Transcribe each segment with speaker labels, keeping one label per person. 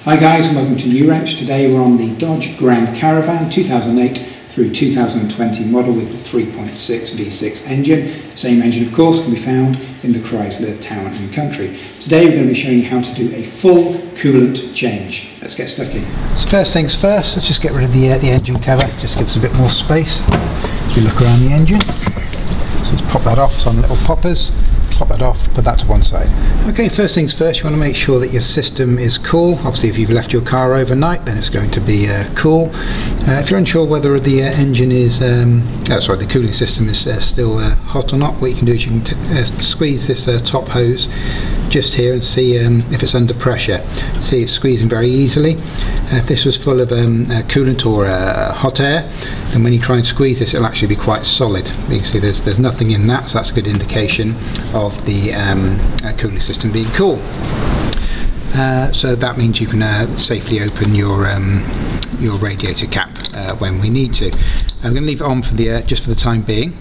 Speaker 1: Hi guys, and welcome to U-Wrench. Today we're on the Dodge Grand Caravan 2008 through 2020 model with the 3.6 V6 engine. The same engine of course can be found in the Chrysler Town Country. Today we're going to be showing you how to do a full coolant change. Let's get stuck in. So first things first, let's just get rid of the engine cover, just gives us a bit more space as we look around the engine. So let's pop that off, it's on little poppers. Pop that off, put that to one side. Okay, first things first, you want to make sure that your system is cool. Obviously if you've left your car overnight then it's going to be cool. If you're unsure whether the engine is, the cooling system is still hot or not, what you can do is you can squeeze this top hose just here and see if it's under pressure. See, it's squeezing very easily. If this was full of coolant or hot air, then when you try and squeeze this it'll actually be quite solid. You can see there's nothing in that, so that's a good indication of the cooling system being cool. So that means you can safely open your radiator cap when we need to. I'm going to leave it on for the just for the time being.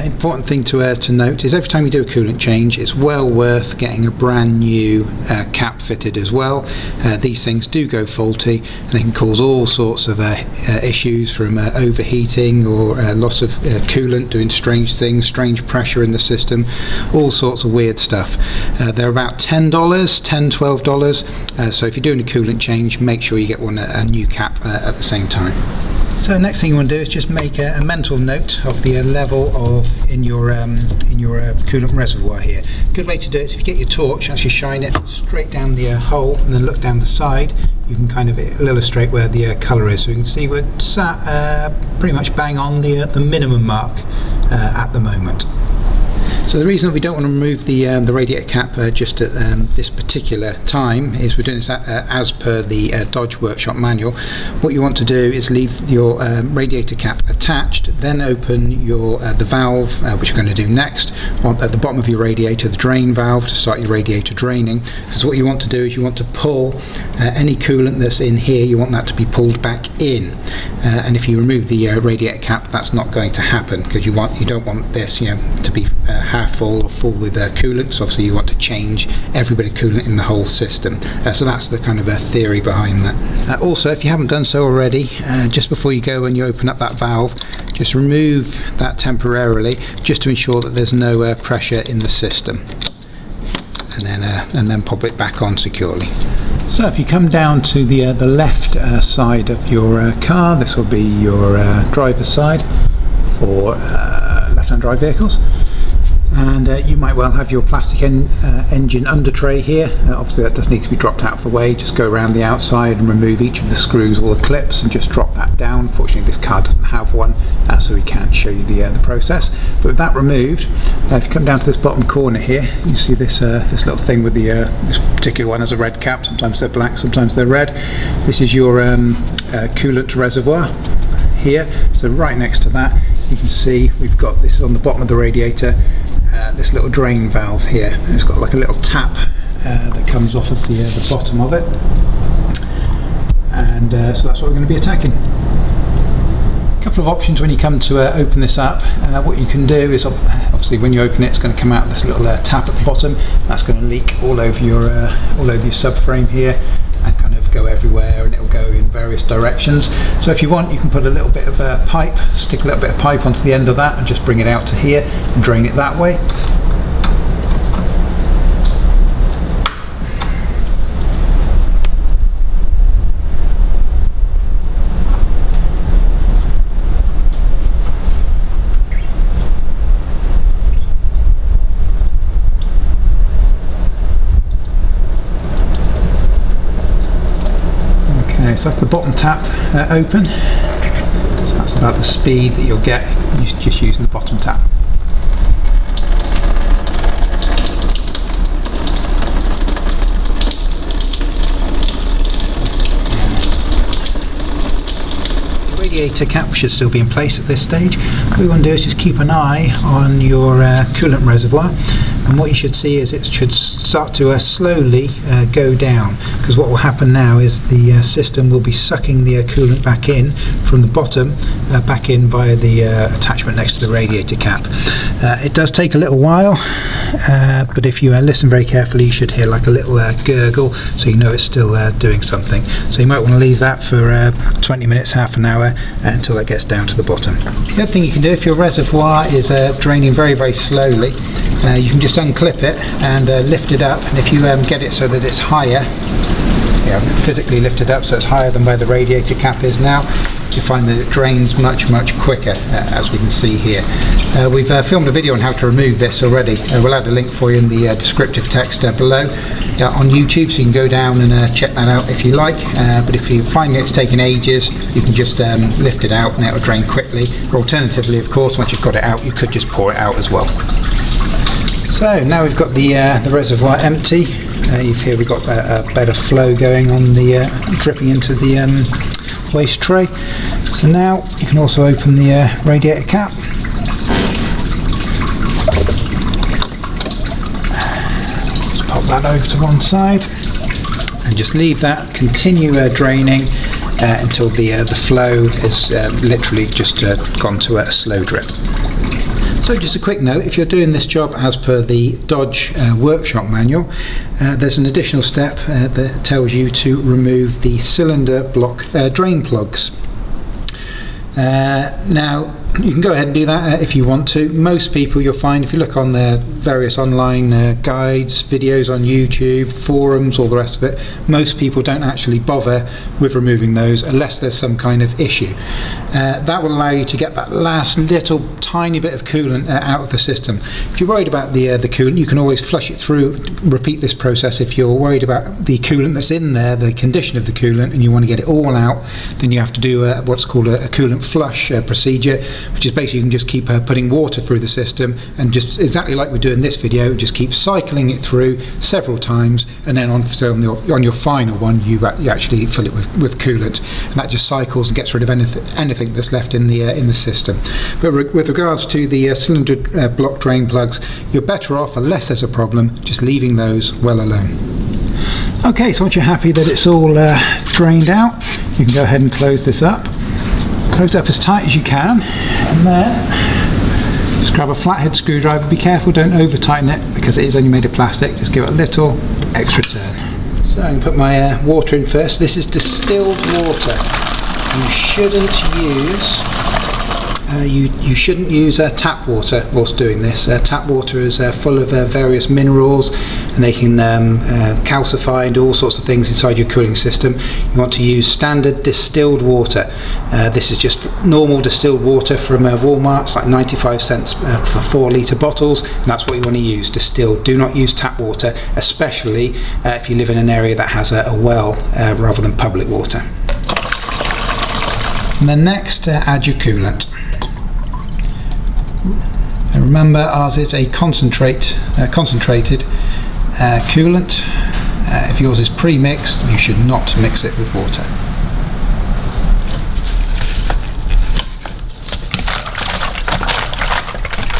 Speaker 1: Important thing to note is every time you do a coolant change it's well worth getting a brand new cap fitted as well. These things do go faulty and they can cause all sorts of issues, from overheating or loss of coolant, doing strange things, strange pressure in the system, all sorts of weird stuff. They're about $10–12, so if you're doing a coolant change make sure you get a new cap at the same time. So next thing you want to do is just make a mental note of the level in your coolant reservoir here. Good way to do it is if you get your torch, actually shine it straight down the hole and then look down the side. You can kind of illustrate where the colour is. So you can see we're sat pretty much bang on the minimum mark at the moment. So the reason that we don't want to remove the radiator cap just at this particular time is we're doing this as per the Dodge Workshop manual. What you want to do is leave your radiator cap attached, then open the valve, which we're going to do next, at the bottom of your radiator, the drain valve, to start your radiator draining. So what you want to do is you want to pull any coolant that's in here, you want that to be pulled back in. And if you remove the radiator cap, that's not going to happen, because you don't want this to be half full or full with coolant. So obviously you want to change every bit of coolant in the whole system. So that's the kind of theory behind that. Also, if you haven't done so already, just before you go and you open up that valve, just remove that temporarily, just to ensure that there's no pressure in the system, and then pop it back on securely. So if you come down to the left side of your car, this will be your driver's side for left-hand drive vehicles. And you might well have your plastic engine under tray here. Obviously that does need to be dropped out of the way. Just go around the outside and remove each of the screws or the clips and just drop that down. Fortunately this car doesn't have one, so we can't show you the process. But with that removed, if you come down to this bottom corner here, you see this little thing with this particular one has a red cap. Sometimes they're black, sometimes they're red. This is your coolant reservoir here. So right next to that you can see we've got this on the bottom of the radiator, this little drain valve here, and it's got like a little tap that comes off of the bottom of it, and so that's what we're going to be attacking. A couple of options when you come to open this up. What you can do is obviously when you open it, it's going to come out this little tap at the bottom. That's going to leak all over your subframe here and kind of go everywhere, and it will go in various directions. So if you want, you can put a little bit of pipe, stick a little bit of pipe onto the end of that and just bring it out to here and drain it that way. So that's the bottom tap open. So that's about the speed that you'll get just using the bottom tap. The radiator cap should still be in place at this stage. What we want to do is just keep an eye on your coolant reservoir. And and what you should see is it should start to slowly go down, because what will happen now is the system will be sucking the coolant back in from the bottom, back in via the attachment next to the radiator cap. It does take a little while, but if you listen very carefully, you should hear like a little gurgle, so you know it's still doing something. So you might want to leave that for 20 minutes, half an hour, until that gets down to the bottom. The other thing you can do, if your reservoir is draining very, very slowly, you can just unclip it and lift it up, and if you get it so that it's higher, physically lift it up so it's higher than where the radiator cap is now, you find that it drains much quicker, as we can see here. We've filmed a video on how to remove this already. We'll add a link for you in the descriptive text below on YouTube, so you can go down and check that out if you like. But if you find it's taking ages, you can just lift it out and it'll drain quickly. Or alternatively, of course, once you've got it out, you could just pour it out as well. So now we've got the reservoir empty. Here we've got a better flow going on, the dripping into the waste tray. So now you can also open the radiator cap. Just pop that over to one side and just leave that continue draining until the flow is literally just gone to a slow drip. So just a quick note, if you're doing this job as per the Dodge workshop manual, there's an additional step that tells you to remove the cylinder block drain plugs. Now you can go ahead and do that if you want to. Most people, you'll find, if you look on their various online guides, videos on YouTube, forums, all the rest of it, most people don't actually bother with removing those unless there's some kind of issue. That will allow you to get that last little tiny bit of coolant out of the system. If you're worried about the coolant, you can always flush it through, repeat this process. If you're worried about the coolant that's in there, the condition of the coolant, and you want to get it all out, then you have to do what's called a coolant flush procedure, which is basically you can just keep putting water through the system, and just exactly like we do in this video, just keep cycling it through several times, and then on your final one you actually fill it with coolant, and that just cycles and gets rid of anything that's left in the system. But with regards to the cylinder block drain plugs, you're better off, unless there's a problem, just leaving those well alone. Okay, so once you're happy that it's all drained out, you can go ahead and close this up. Close it up as tight as you can, and then just grab a flathead screwdriver. Be careful, don't over tighten it because it is only made of plastic. Just give it a little extra turn. So I'm going to put my water in first. This is distilled water. You shouldn't use tap water whilst doing this. Tap water is full of various minerals, and they can calcify and do all sorts of things inside your cooling system. You want to use standard distilled water. This is just normal distilled water from Walmart. It's like 95 cents for 4 litre bottles, and that's what you want to use, distilled. Do not use tap water, especially if you live in an area that has a well rather than public water. And then next, add your coolant. And remember, ours is a concentrated coolant. If yours is pre-mixed, you should not mix it with water.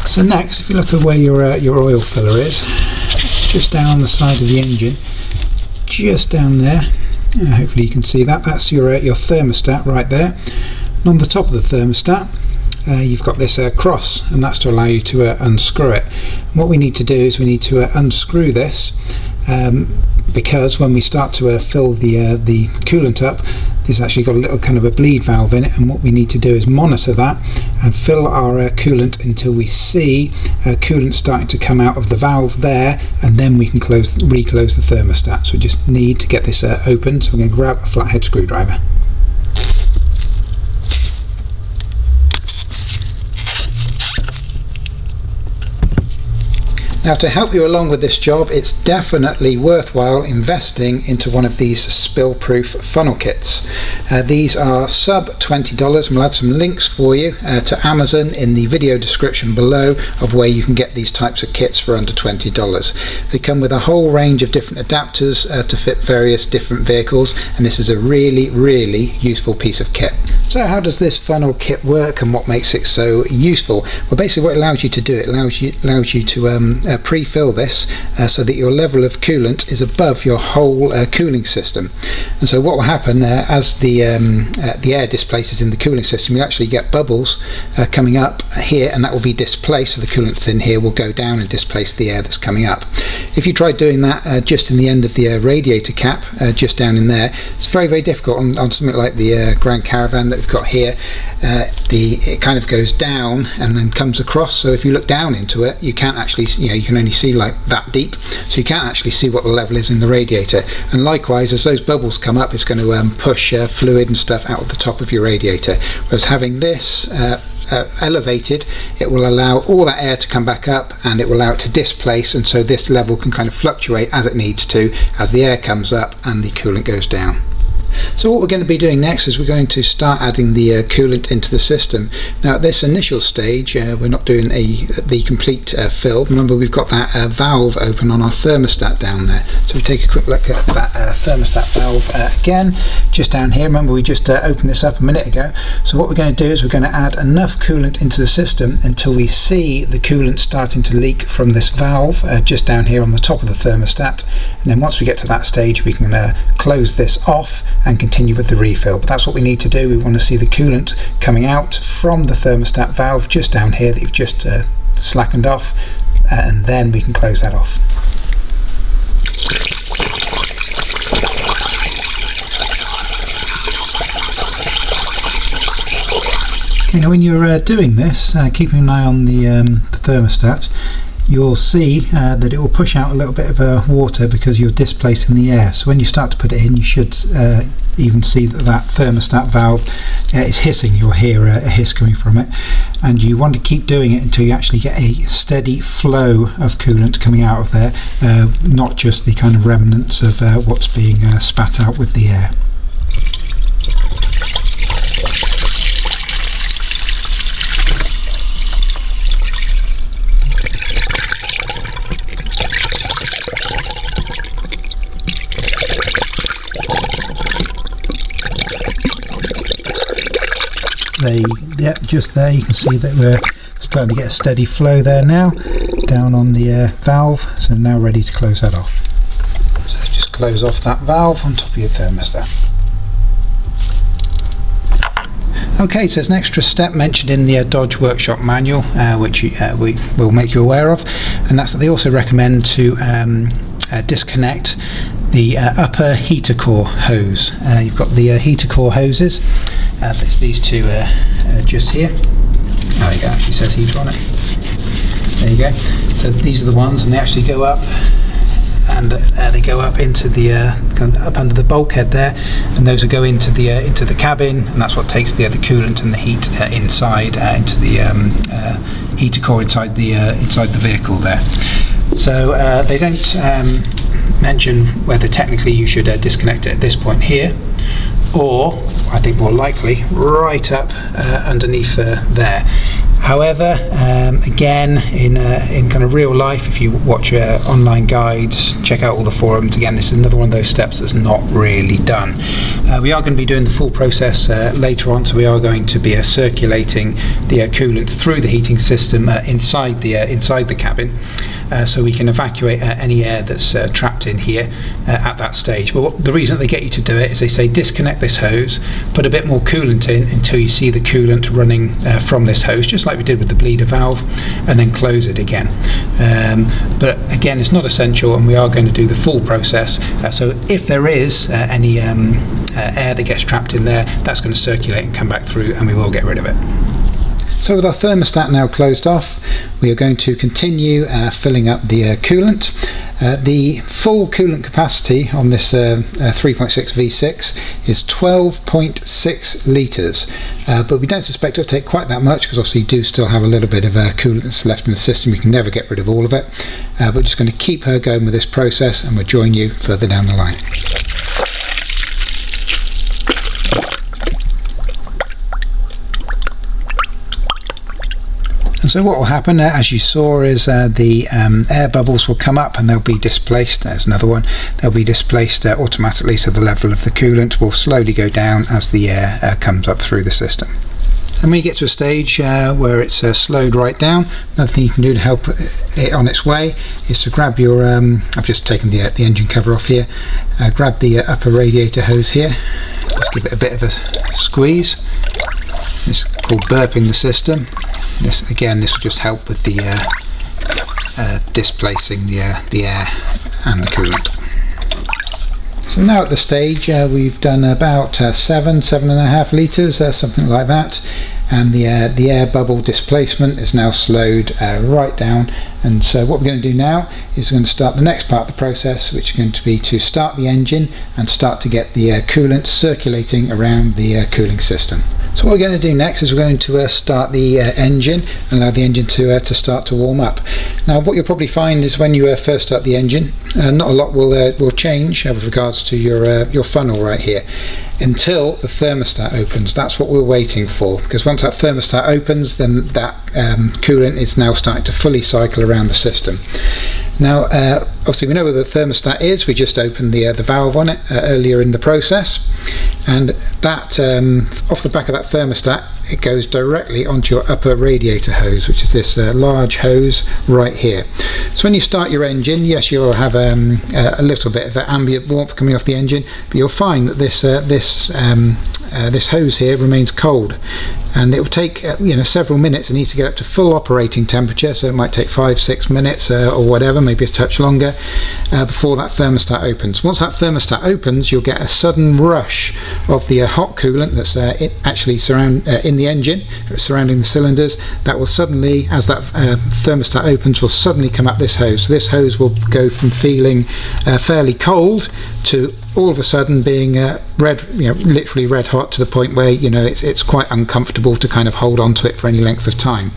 Speaker 1: So next, if you look at where your oil filler is, just down the side of the engine, just down there, hopefully you can see that, that's your thermostat right there. And on the top of the thermostat, you've got this cross, and that's to allow you to unscrew it. And what we need to do is we need to unscrew this, because when we start to fill the coolant up, there's actually got a little kind of a bleed valve in it, and what we need to do is monitor that and fill our coolant until we see coolant starting to come out of the valve there, and then we can reclose the thermostat. So we just need to get this open, so we're going to grab a flathead screwdriver. Now, to help you along with this job, it's definitely worthwhile investing into one of these spill-proof funnel kits. These are sub $20, and we'll add some links for you to Amazon in the video description below of where you can get these types of kits for under $20. They come with a whole range of different adapters to fit various different vehicles, and this is a really useful piece of kit. So how does this funnel kit work, and what makes it so useful? Well, basically what it allows you to do, it allows you to pre-fill this so that your level of coolant is above your whole cooling system. And so what will happen as the air displaces in the cooling system, you actually get bubbles coming up here, and that will be displaced, so the coolant that's in here will go down and displace the air that's coming up. If you try doing that just in the end of the radiator cap, just down in there, it's very, very difficult on something like the Grand Caravan that we've got here. It kind of goes down and then comes across, so if you look down into it, you can't actually, you can only see like that deep, so you can't actually see what the level is in the radiator. And likewise, as those bubbles come up, it's going to push fluid and stuff out of the top of your radiator, whereas having this elevated, it will allow all that air to come back up, and it will allow it to displace, and so this level can kind of fluctuate as it needs to as the air comes up and the coolant goes down. So what we're going to be doing next is we're going to start adding the coolant into the system. Now at this initial stage, we're not doing the complete fill. Remember, we've got that valve open on our thermostat down there. So we take a quick look at that thermostat valve again, just down here. Remember, we just opened this up a minute ago. So what we're going to do is we're going to add enough coolant into the system until we see the coolant starting to leak from this valve just down here on the top of the thermostat. And then once we get to that stage, we can close this off and continue with the refill. But that's what we need to do. We want to see the coolant coming out from the thermostat valve just down here that you've just slackened off, and then we can close that off. Okay, now when you're doing this, keeping an eye on the thermostat, you'll see that it will push out a little bit of water because you're displacing the air. So when you start to put it in, you should even see that thermostat valve is hissing. You'll hear a hiss coming from it, and you want to keep doing it until you actually get a steady flow of coolant coming out of there, not just the kind of remnants of what's being spat out with the air. Yep, just there you can see that we're starting to get a steady flow there now down on the valve, so now ready to close that off. So just close off that valve on top of your thermostat. Okay, so there's an extra step mentioned in the Dodge Workshop manual, which we will make you aware of, and that's that they also recommend to disconnect the upper heater core hose. You've got the heater core hoses. It's these two just here. There you go, actually says heater on it. There you go. So these are the ones, and they actually go up, and they go up into the up under the bulkhead there, and those will go into the cabin, and that's what takes the coolant and the heat inside into the heater core inside the vehicle there. So they don't mention whether technically you should disconnect it at this point here, or I think more likely right up underneath there. However, again, in kind of real life, if you watch online guides, check out all the forums, again, this is another one of those steps that's not really done. We are going to be doing the full process later on, so we are going to be circulating the coolant through the heating system inside the cabin, so we can evacuate any air that's trapped in here at that stage. But the reason that they get you to do it is they say disconnect this hose, put a bit more coolant in until you see the coolant running from this hose, just like we did with the bleeder valve, and then close it again. But again, it's not essential, and we are going to do the full process, so if there is any air that gets trapped in there, that's going to circulate and come back through, and we will get rid of it. So with our thermostat now closed off, we are going to continue filling up the coolant. The full coolant capacity on this 3.6 V6 is 12.6 litres, but we don't suspect it'll take quite that much, because obviously you do still have a little bit of coolant that's left in the system. You can never get rid of all of it, but we're just going to keep her going with this process, and we'll join you further down the line. And so what will happen, as you saw, is the air bubbles will come up and they'll be displaced. There's another one. They'll be displaced automatically, so the level of the coolant will slowly go down as the air comes up through the system. And when you get to a stage where it's slowed right down, another thing you can do to help it on its way is to grab your, I've just taken the engine cover off here, grab the upper radiator hose here, just give it a bit of a squeeze. It's called burping the system. This will just help with the displacing the air and the coolant. So now at the stage we've done about 7.5 litres, something like that, and the air bubble displacement is now slowed right down. And so what we're going to do now is we're going to start the next part of the process, which is going to be to start the engine and start to get the coolant circulating around the cooling system. So what we're going to do next is we're going to start the engine and allow the engine to start to warm up. Now what you'll probably find is when you first start the engine, not a lot will change with regards to your funnel right here until the thermostat opens. That's what we're waiting for, because once that thermostat opens, then that coolant is now starting to fully cycle around the system. Now obviously we know where the thermostat is. We just opened the valve on it earlier in the process, and that off the back of that thermostat it goes directly onto your upper radiator hose, which is this large hose right here. So when you start your engine, yes, you'll have a little bit of ambient warmth coming off the engine, but you'll find that this hose here remains cold, and it will take several minutes. It needs to get up to full operating temperature, so it might take 5-6 minutes or whatever, maybe a touch longer, before that thermostat opens. Once that thermostat opens, you'll get a sudden rush of the hot coolant that's actually in the engine, surrounding the cylinders. That will suddenly, as that thermostat opens, will suddenly come up this hose. So this hose will go from feeling fairly cold to all of a sudden being literally red hot, to the point where it's quite uncomfortable to kind of hold on to it for any length of time.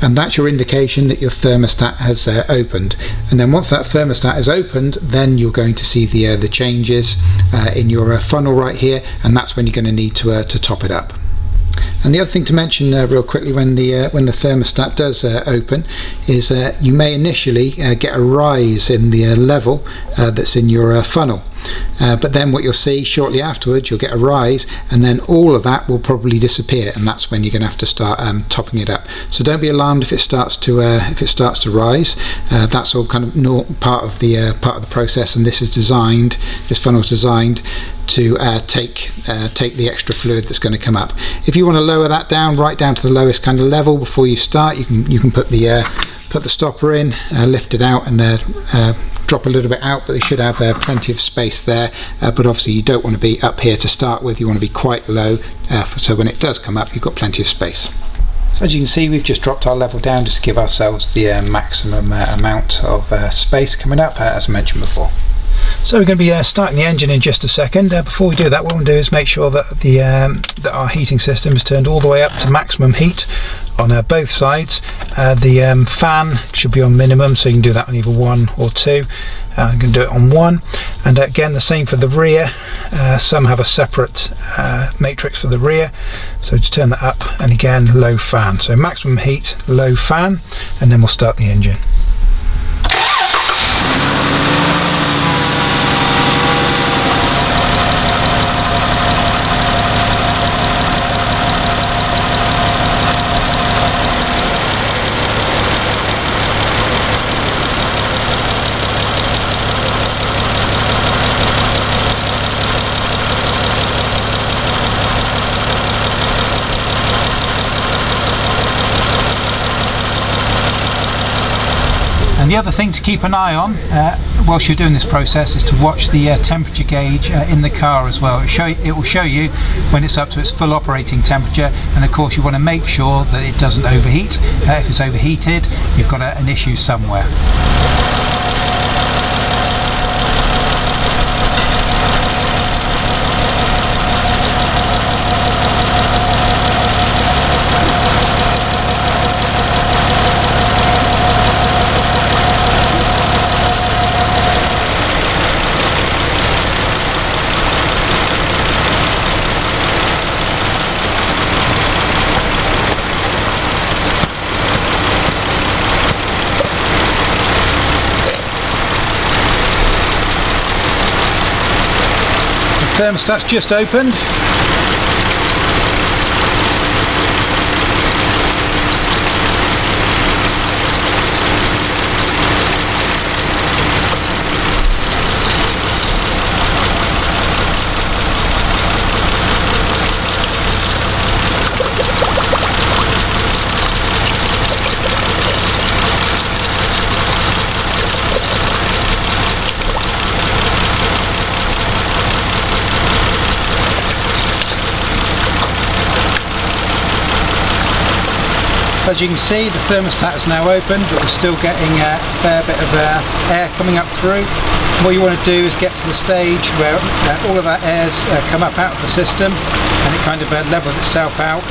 Speaker 1: And that's your indication that your thermostat has opened. And then once that thermostat is opened, then you're going to see the changes in your funnel right here, and that's when you're going to need to top it up. And the other thing to mention real quickly when the thermostat does open is you may initially get a rise in the level that's in your funnel. But then what you'll see shortly afterwards, you'll get a rise, and then all of that will probably disappear, and that's when you're going to have to start topping it up. So don't be alarmed if it starts to rise. That's all kind of part of the process, and this funnel is designed to take the extra fluid that's going to come up. If you want to lower that down right down to the lowest kind of level before you start, you can put the stopper in, lift it out, and drop a little bit out, but they should have plenty of space there. But obviously you don't want to be up here to start with. You want to be quite low, so when it does come up, you've got plenty of space. So as you can see, we've just dropped our level down just to give ourselves the maximum amount of space coming up, as I mentioned before. So we're going to be starting the engine in just a second. Before we do that, what we'll do is make sure that that our heating system is turned all the way up to maximum heat on both sides. The fan should be on minimum, so you can do that on either 1 or 2. I'm going to do it on 1, and again the same for the rear. Some have a separate matrix for the rear, so just turn that up, and again low fan. So maximum heat, low fan, and then we'll start the engine. And the other thing to keep an eye on whilst you're doing this process is to watch the temperature gauge in the car as well. It will show you when it's up to its full operating temperature, and of course you want to make sure that it doesn't overheat. If it's overheated, you've got an issue somewhere. Thermostat's just opened. As you can see, the thermostat is now open, but we're still getting a fair bit of air coming up through. What you want to do is get to the stage where all of that air's come up out of the system, and it kind of levels itself out,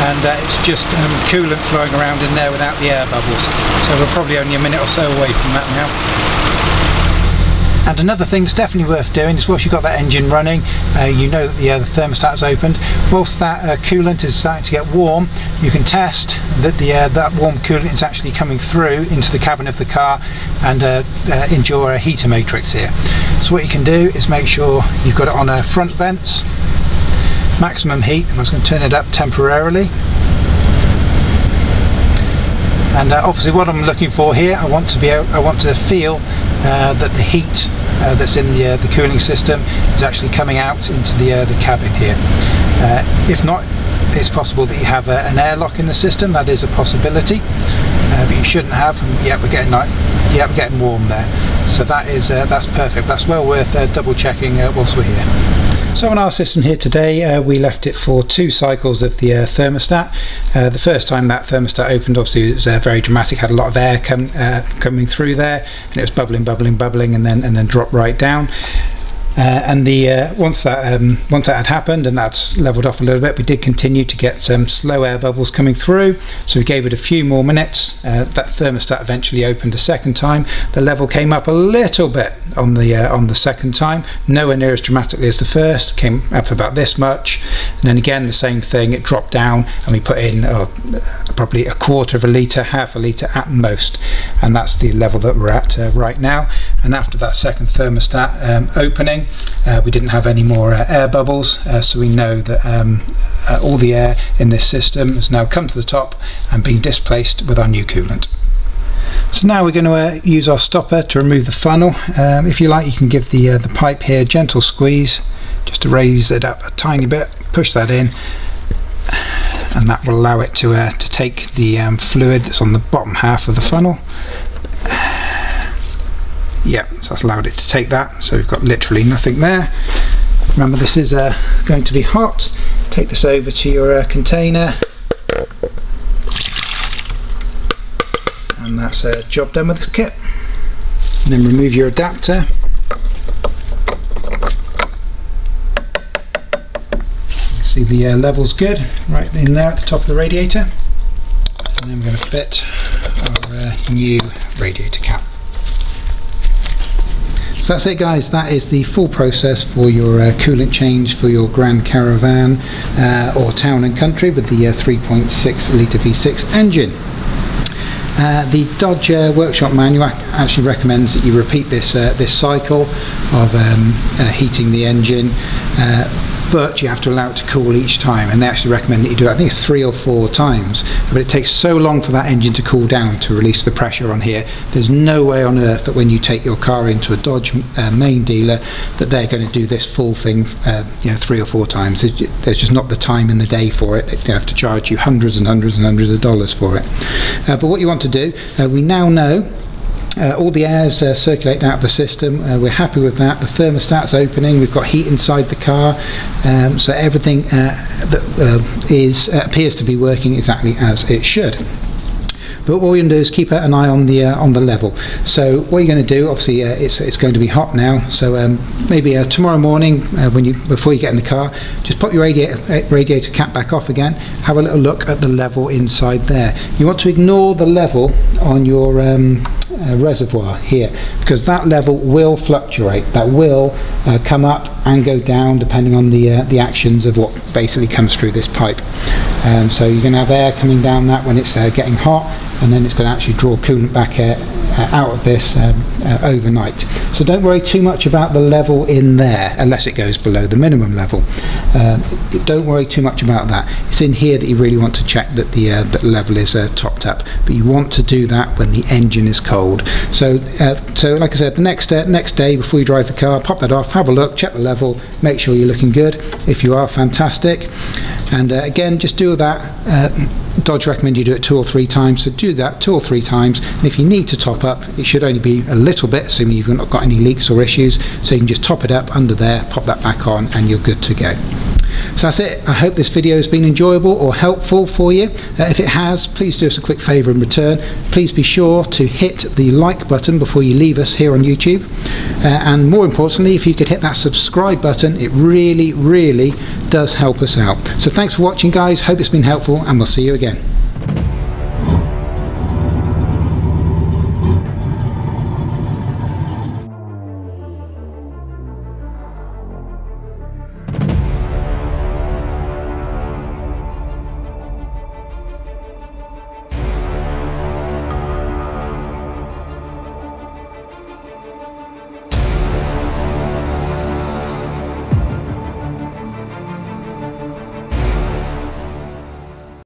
Speaker 1: and it's just coolant flowing around in there without the air bubbles. So we're probably only a minute or so away from that now. And another thing that's definitely worth doing is, whilst you've got that engine running, you know that the thermostat's opened. Whilst that coolant is starting to get warm, you can test that that warm coolant is actually coming through into the cabin of the car and endure a heater matrix here. So what you can do is make sure you've got it on front vents, maximum heat. I'm just going to turn it up temporarily. And obviously what I'm looking for here, I want to feel that the heat that's in the cooling system is actually coming out into the cabin here. If not, it's possible that you have an airlock in the system. That is a possibility, but you shouldn't have. Yeah, we're getting warm there. So that's perfect. That's well worth double checking whilst we're here. So on our system here today, we left it for 2 cycles of the thermostat. The first time that thermostat opened, obviously it was very dramatic, had a lot of air coming through there, and it was bubbling, and then dropped right down. Once that had happened and that's leveled off a little bit, we did continue to get some slow air bubbles coming through, so we gave it a few more minutes. That thermostat eventually opened a second time. The level came up a little bit on the second time, nowhere near as dramatically as the first, came up about this much, and then again the same thing, it dropped down, and we put in probably 1/4 of a litre, half a litre at most, and that's the level that we're at right now. And after that second thermostat opening, we didn't have any more air bubbles, so we know that all the air in this system has now come to the top and been displaced with our new coolant. So now we're going to use our stopper to remove the funnel. If you like, you can give the pipe here a gentle squeeze just to raise it up a tiny bit, push that in, and that will allow it to take the fluid that's on the bottom half of the funnel. Yeah, so that's allowed it to take that, so we've got literally nothing there. Remember, this is going to be hot. Take this over to your container, and that's a job done with this kit. And then remove your adapter. You can see the level's good right in there at the top of the radiator. And then we're going to fit our new radiator cap. So that's it, guys. That is the full process for your coolant change for your Grand Caravan or Town and Country with the 3.6 litre V6 engine. The Dodge Workshop Manual actually recommends that you repeat this cycle of heating the engine, but you have to allow it to cool each time, and they actually recommend that you do it, I think it's 3 or 4 times, but it takes so long for that engine to cool down to release the pressure on here. There's no way on earth that when you take your car into a Dodge main dealer that they're going to do this full thing 3 or 4 times. There's just not the time in the day for it. They have to charge you hundreds and hundreds and hundreds of dollars for it. But what you want to do, we now know all the air is circulating out of the system. We're happy with that. The thermostat's opening. We've got heat inside the car, so everything appears to be working exactly as it should. But what we're going to do is keep an eye on the level. So what you're going to do, obviously, it's going to be hot now. So maybe tomorrow morning, before you get in the car, just pop your radiator cap back off again. Have a little look at the level inside there. You want to ignore the level on your reservoir here, because that level will fluctuate. That will come up and go down depending on the actions of what basically comes through this pipe. So you're going to have air coming down that when it's getting hot, and then it's going to actually draw coolant back out of this overnight. So don't worry too much about the level in there unless it goes below the minimum level. Don't worry too much about that. It's in here that you really want to check that the level is topped up, but you want to do that when the engine is cold. So like I said, the next day before you drive the car, pop that off, have a look, check the level, make sure you're looking good. If you are, fantastic. And again, just do that. Dodge recommend you do it 2 or 3 times, so do that 2 or 3 times, and if you need to top up, it should only be a little bit, assuming you've not got any leaks or issues, so you can just top it up under there, pop that back on, and you're good to go. So that's it. I hope this video has been enjoyable or helpful for you. If it has, please do us a quick favour in return. Please be sure to hit the like button before you leave us here on YouTube, and more importantly, if you could hit that subscribe button, it really does help us out. So thanks for watching, guys. Hope it's been helpful, and we'll see you again.